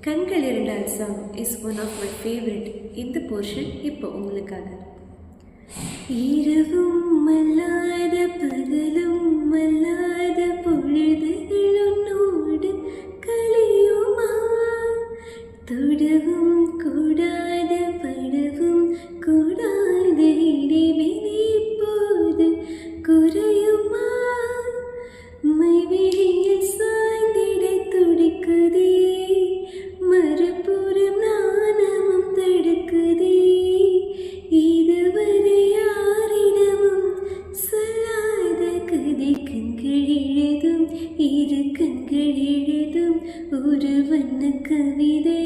கண்கள் இரண்டால் song is one of my favourite. இந்த போர்ஷன் இப்போ உங்களுக்காக. இரவும் மல்லாத பகலும் மல்லாத பொழுதுகள் உன்னோடு கலியுமா, தொடவும் கூடாத படவும் கூடாத இடைவெளி இப்போது குறையுமா, மைவெளியில் சாய்ந்திட துடிக்குதே, மறுபுறம் நாணமும் தடுக்குதே, இதுவரை யாரிடமும் சொல்லாத கதை கண்கள் எழுதும், இரு கண்கள் எழுதும் ஒரு வண்ண கவிதை.